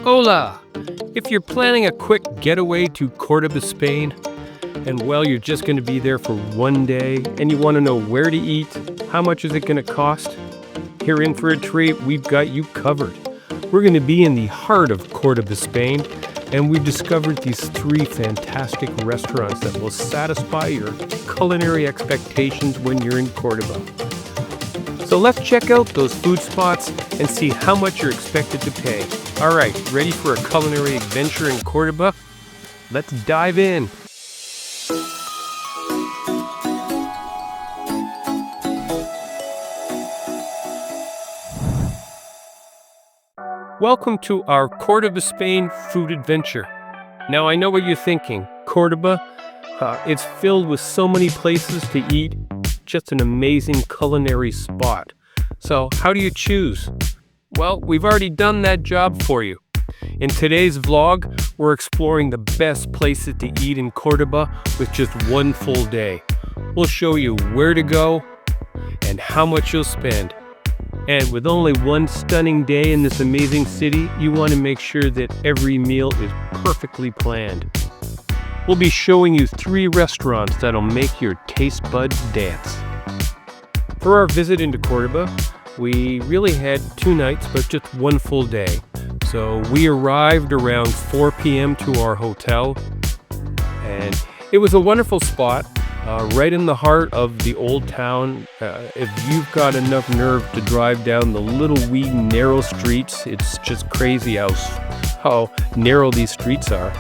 Hola! If you're planning a quick getaway to Cordoba, Spain, and well, you're just going to be there for one day, and you want to know where to eat, how much is it going to cost? Here in for a treat, we've got you covered. We're going to be in the heart of Cordoba, Spain, and we've discovered these 3 fantastic restaurants that will satisfy your culinary expectations when you're in Cordoba. So let's check out those food spots and see how much you're expected to pay. All right, ready for a culinary adventure in Cordoba? Let's dive in. Welcome to our Cordoba, Spain food adventure. Now I know what you're thinking. Cordoba, it's filled with so many places to eat. Just an amazing culinary spot. So how do you choose? Well, we've already done that job for you. In today's vlog, we're exploring the best places to eat in Cordoba with just one full day. We'll show you where to go and how much you'll spend. And with only one stunning day in this amazing city, you want to make sure that every meal is perfectly planned. We'll be showing you 3 restaurants that'll make your taste buds dance. For our visit into Cordoba, we really had 2 nights, but just one full day. So we arrived around 4 p.m. to our hotel, and it was a wonderful spot. Right in the heart of the old town. If you've got enough nerve to drive down the little wee narrow streets, it's just crazy how narrow these streets are.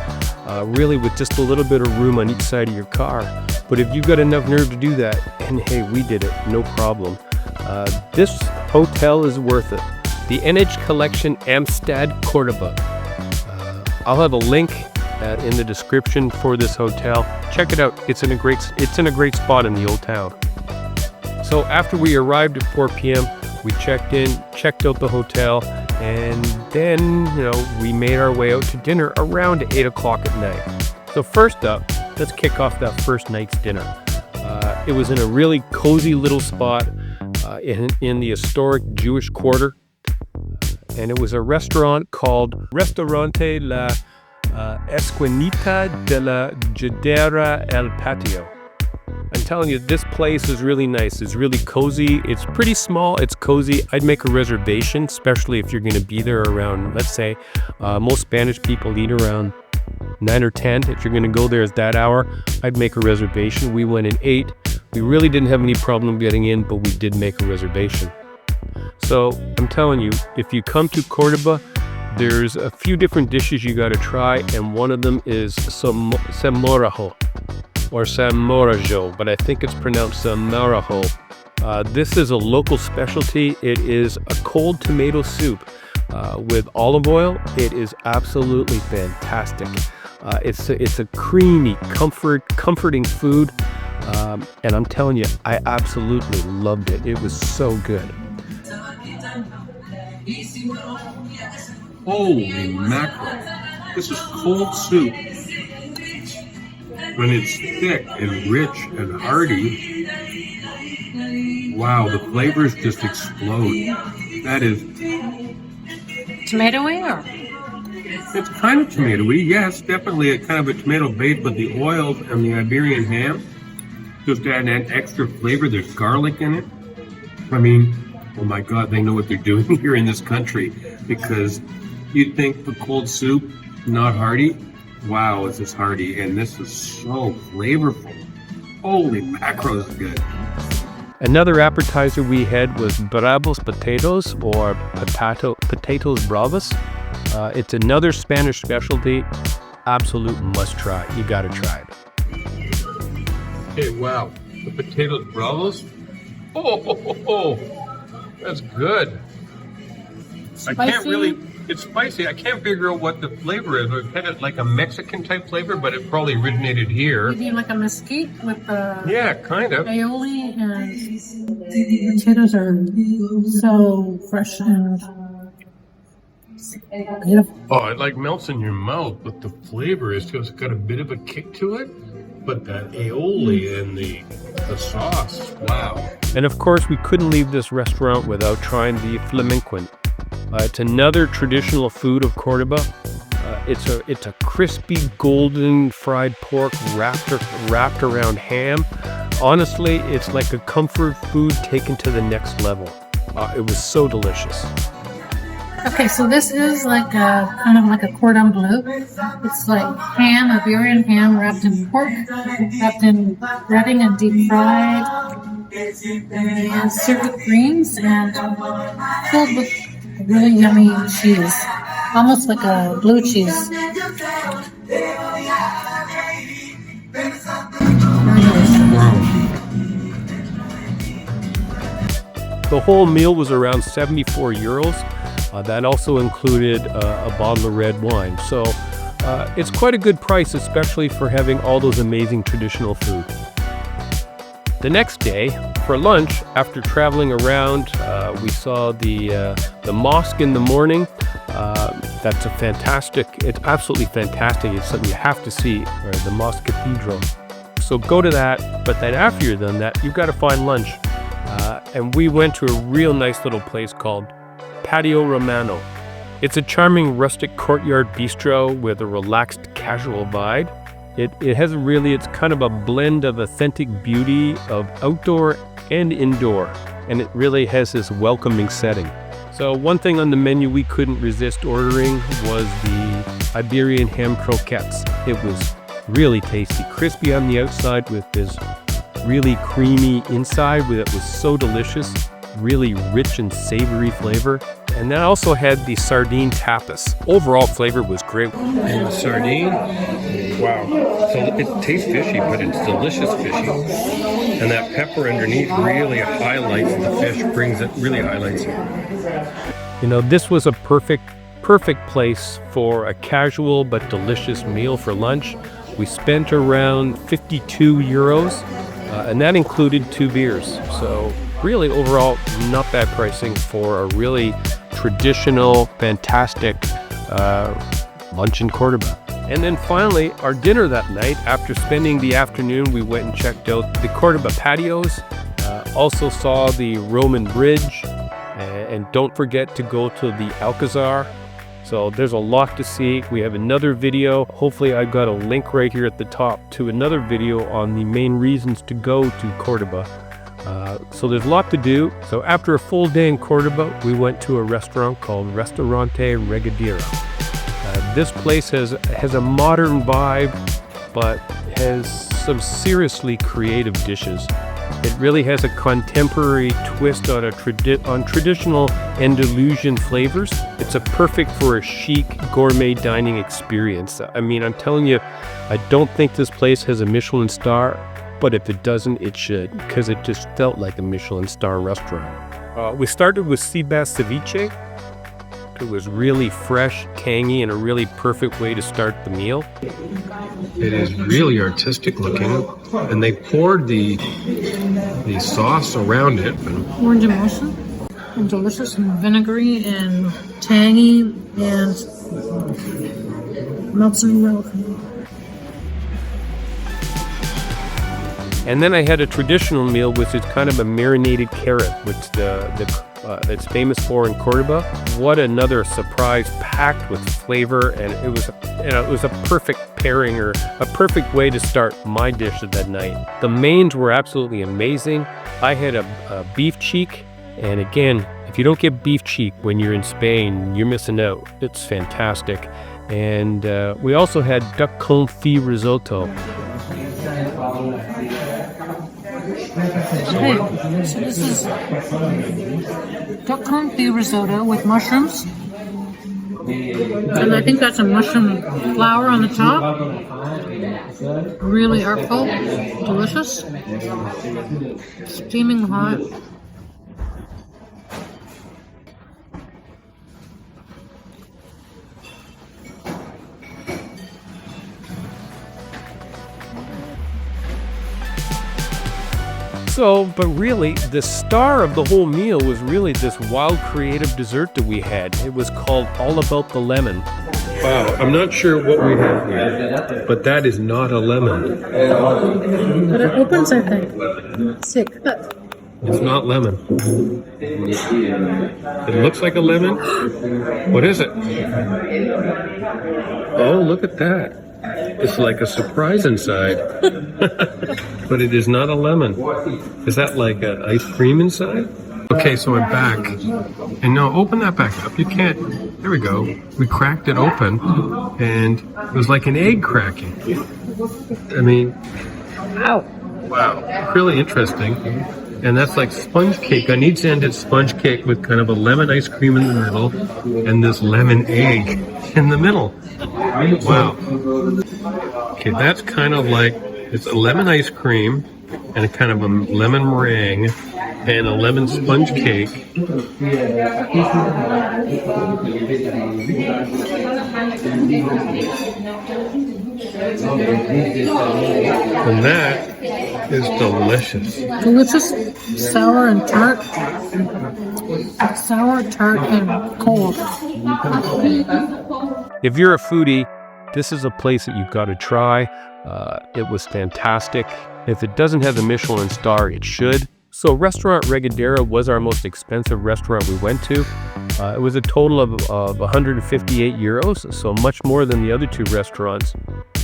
Really with just a little bit of room on each side of your car. But if you've got enough nerve to do that, and hey, we did it, no problem. This hotel is worth it. The NH Collection Amistad, Cordoba. I'll have a link in the description for this hotel. Check it out. It's in a great spot in the old town. So after we arrived at 4 p.m., we checked out the hotel, and then we made our way out to dinner around 8 o'clock at night. So first up, let's kick off that first night's dinner. It was in a really cozy little spot in the historic Jewish quarter, and it was a restaurant called Restaurante Esquinita de la Juderia el Patio. I'm telling you, this place is really nice. It's really cozy. It's pretty small. It's cozy. I'd make a reservation, especially if you're going to be there around, let's say, most Spanish people eat around 9 or 10. If you're going to go there at that hour, I'd make a reservation. We went at 8. We really didn't have any problem getting in, but we did make a reservation. So I'm telling you, if you come to Cordoba, there's a few different dishes you got to try, and one of them is Salmorejo, or Salmorejo, but I think it's pronounced Salmorejo. This is a local specialty. It is a cold tomato soup with olive oil. It is absolutely fantastic. It's a creamy, comforting food, and I'm telling you, I absolutely loved it. It was so good. Holy mackerel. This is cold soup. When it's thick and rich and hearty, wow, the flavors just explode. That is... Tomatoey or? It's kind of tomatoey, yes, definitely a kind of a tomato base, but the oils and the Iberian ham just add that extra flavor. There's garlic in it. I mean, oh my God, they know what they're doing here in this country, because you'd think the cold soup, not hearty. Wow, this is hearty, and this is so flavorful. Holy mackerel, is good. Another appetizer we had was bravos potatoes, or potatoes bravos. It's another Spanish specialty. Absolute must try. You gotta try it. Hey, wow, the potatoes bravos. Oh, that's good. Spicy? I can't really. It's spicy. I can't figure out what the flavor is. It's kind of like a Mexican type flavor, but it probably originated here. Maybe like a mesquite with the Yeah, kind of. aioli, and potatoes are so fresh and beautiful. Oh, it like melts in your mouth, but the flavor is just got a bit of a kick to it. But that aioli and the sauce, wow. And of course, we couldn't leave this restaurant without trying the Flamenquin. It's another traditional food of Cordoba. It's a crispy golden fried pork wrapped around ham. Honestly, it's like a comfort food taken to the next level. It was so delicious. Okay, so this is like a kind of like a cordon bleu. It's like ham, Iberian ham wrapped in pork, wrapped in breading and deep fried, and served with greens and filled with really yummy cheese, almost like a blue cheese. The whole meal was around 74 euros. That also included a bottle of red wine. So it's quite a good price, especially for having all those amazing traditional food. The next day, for lunch, after traveling around, we saw the mosque in the morning. That's it's absolutely fantastic. It's something you have to see, the mosque cathedral. So go to that, but then after you're done that, you've got to find lunch. And we went to a real nice little place called Patio Romano. It's a charming rustic courtyard bistro with a relaxed, casual vibe. It's kind of a blend of authentic beauty of outdoor and indoor, and it really has this welcoming setting. So one thing on the menu we couldn't resist ordering was the Iberian ham croquettes. It was really tasty, crispy on the outside with this really creamy inside. It was so delicious, really rich and savory flavor. And then I also had the sardine tapas. Overall flavor was great. And the sardine, wow. So it tastes fishy, but it's delicious fishy. And that pepper underneath really highlights the fish, really highlights it. You know, this was a perfect place for a casual but delicious meal for lunch. We spent around 52 euros, and that included 2 beers. So really overall, not bad pricing for a really traditional, fantastic lunch in Cordoba. And then finally, our dinner that night, after spending the afternoon, we went and checked out the Cordoba patios, also saw the Roman bridge, and don't forget to go to the Alcazar. So there's a lot to see. We have another video. Hopefully I've got a link right here at the top to another video on the main reasons to go to Cordoba. So there's a lot to do. So after a full day in Cordoba, we went to a restaurant called Restaurante Regadera. This place has a modern vibe, but has some seriously creative dishes. It really has a contemporary twist on traditional Andalusian flavors. It's perfect for a chic gourmet dining experience. I mean, I'm telling you, I don't think this place has a Michelin star, but if it doesn't, it should, because it just felt like a Michelin star restaurant. We started with sea bass ceviche. It was really fresh, tangy, and a really perfect way to start the meal. It is really artistic looking, and they poured the sauce around it. Orange emulsion, and delicious and vinegary and tangy and melts in your mouth. And then I had a traditional meal, which is kind of a marinated carrot, which it's famous for in Cordoba. What another surprise, packed with flavor, and it was a perfect pairing, or a perfect way to start my dish of that night. The mains were absolutely amazing. I had a beef cheek, and again, if you don't get beef cheek when you're in Spain, you're missing out. It's fantastic. And we also had duck confit risotto. Okay, so this is duck confit risotto with mushrooms, and I think that's a mushroom flour on the top. Really artful, delicious, steaming hot. So, but really, the star of the whole meal was really this wild creative dessert that we had. It was called All About the Lemon. Wow, I'm not sure what we have here, but that is not a lemon. But it opens, I think. Sick. It's not lemon. It looks like a lemon. What is it? Oh, look at that. It's like a surprise inside. But it is not a lemon. Is that like an ice cream inside? Okay, so I'm back. And no, open that back up. You can't. There we go. We cracked it open. And it was like an egg cracking. I mean, Ow. wow. Really interesting. And that's like sponge cake. On each end, it's sponge cake with kind of a lemon ice cream in the middle and this lemon egg in the middle. Wow. Okay, that's kind of like, it's a lemon ice cream and a kind of a lemon meringue and a lemon sponge cake. And that is delicious. Delicious, sour and tart. Sour, tart, and cold. If you're a foodie, this is a place that you've got to try. It was fantastic. If it doesn't have the Michelin star, it should. So Restaurant Regadera was our most expensive restaurant we went to. It was a total of 158 euros, so much more than the other two restaurants.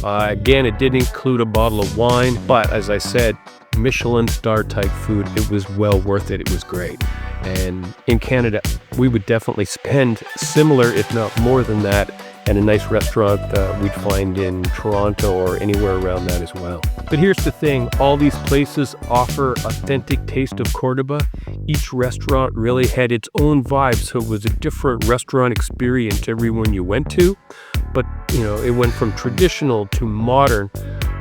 Again, it did include a bottle of wine, but as I said, Michelin star type food, it was well worth it. It was great. And in Canada, we would definitely spend similar, if not more than that, at a nice restaurant we'd find in Toronto or anywhere around that as well. But here's the thing, all these places offer authentic taste of Cordoba. Each restaurant really had its own vibe, so it was a different restaurant experience every one you went to. But, you know, it went from traditional to modern,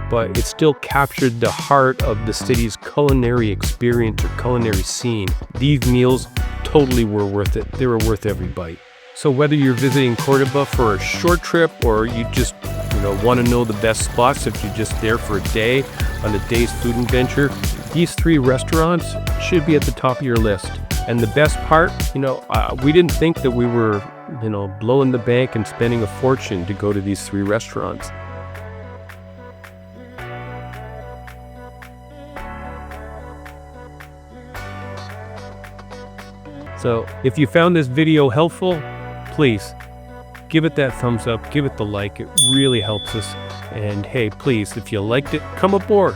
but it still captured the heart of the city's culinary experience or culinary scene. These meals totally were worth it. They were worth every bite. So whether you're visiting Cordoba for a short trip or you just, want to know the best spots if you're just there for a day on a day's food adventure, these three restaurants should be at the top of your list. And the best part, we didn't think that we were, blowing the bank and spending a fortune to go to these three restaurants. So if you found this video helpful, please give it that thumbs up, give it the like. It really helps us. And hey, please, if you liked it, come aboard,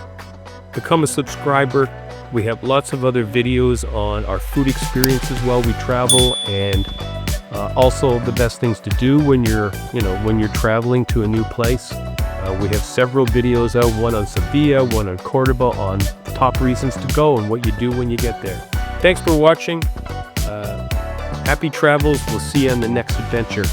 become a subscriber. We have lots of other videos on our food experiences while we travel, and also the best things to do when you're traveling to a new place. We have several videos out, one on Sevilla, one on Cordoba, on top reasons to go and what you do when you get there. Thanks for watching. Happy travels. We'll see you on the next adventure.